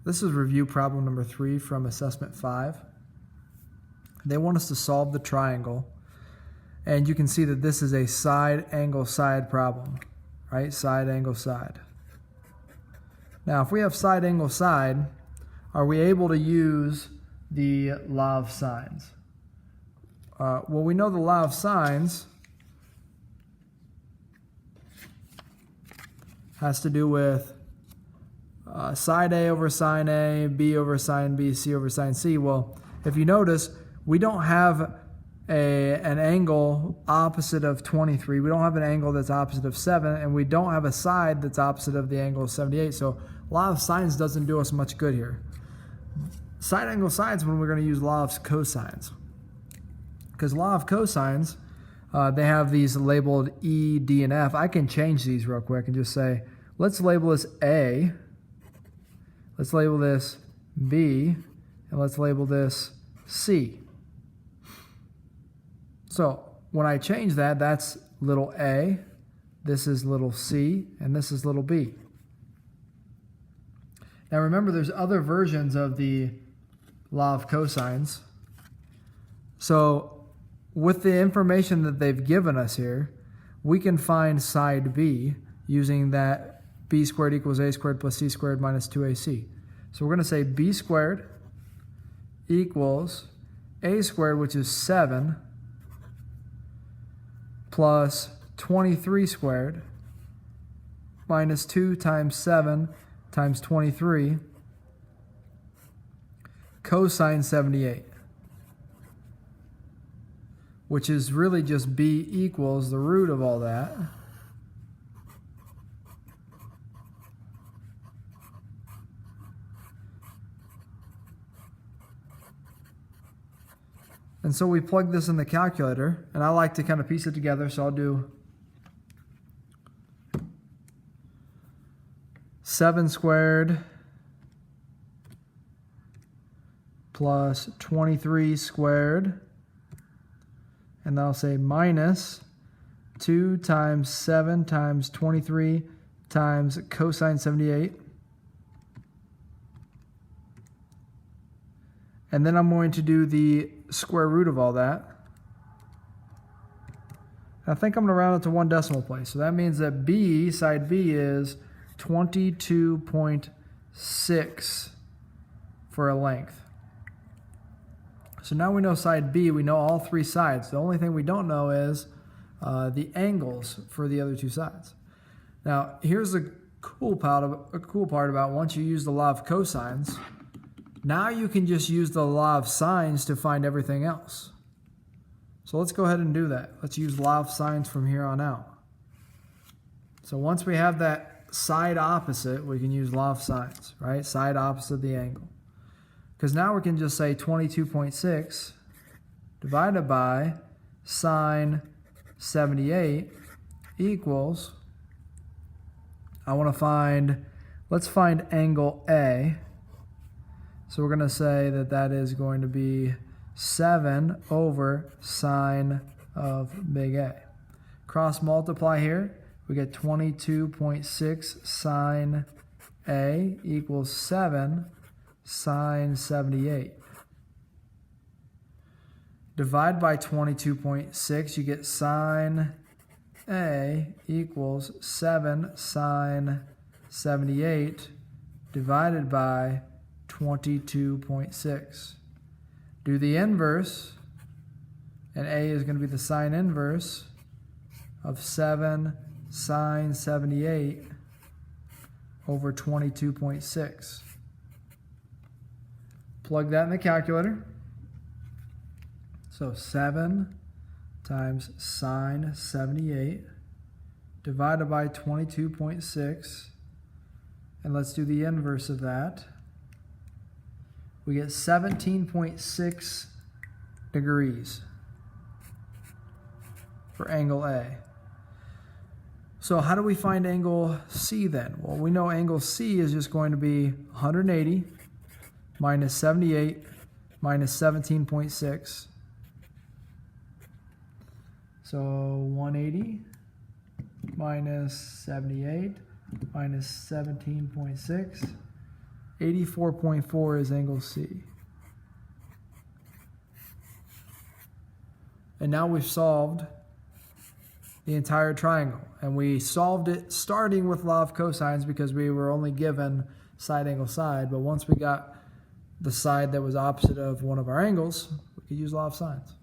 This is review problem number 3 from assessment 5. They want us to solve the triangle, and you can see that this is a side angle side problem, right? Side angle side. Now, if we have side angle side, are we able to use the law of sines? Well, we know the law of sines has to do with side A over sine A, B over sine B, C over sine C. Well, if you notice, we don't have an angle opposite of 23. We don't have an angle that's opposite of 7, and we don't have a side that's opposite of the angle of 78. So law of sines doesn't do us much good here. Side angle sides when we're going to use law of cosines. Because law of cosines, they have these labeled E, D, and F. I can change these real quick and just say, let's label this A, let's label this B, and let's label this C. So when I change that, that's little a, this is little c, and this is little b. Now remember, there's other versions of the law of cosines. So with the information that they've given us here, we can find side b using that b squared equals a squared plus c squared minus 2ac. So we're going to say b squared equals a squared, which is 7, plus 23 squared minus 2 times 7 times 23 cosine 78, which is really just b equals the root of all that. And so we plug this in the calculator, and I like to kind of piece it together, so I'll do 7 squared plus 23 squared, and I'll say minus 2 times 7 times 23 times cosine 78. And then I'm going to do the square root of all that. I think I'm going to round it to 1 decimal place. So that means that B, side B, is 22.6 for a length. So now we know side B, we know all 3 sides. The only thing we don't know is the angles for the other 2 sides. Now, here's the cool part about once you use the law of cosines. Now you can just use the law of sines to find everything else. So let's go ahead and do that. Let's use law of sines from here on out. So once we have that side opposite, we can use law of sines, right? Side opposite the angle. Because now we can just say 22.6 divided by sine 78 equals, let's find angle A. So we're going to say that that is going to be 7 over sine of big A. Cross multiply here. We get 22.6 sine A equals 7 sine 78. Divide by 22.6, you get sine A equals 7 sine 78 divided by 22.6. Do the inverse, and A is going to be the sine inverse of 7 sine 78 over 22.6. Plug that in the calculator. So 7 times sine 78 divided by 22.6, and let's do the inverse of that. We get 17.6 degrees for angle A. So how do we find angle C then? Well, we know angle C is just going to be 180 minus 78 minus 17.6. So 180 minus 78 minus 17.6. 84.4 is angle C. And now we've solved the entire triangle. And we solved it starting with law of cosines because we were only given side angle side. But once we got the side that was opposite of one of our angles, we could use law of sines.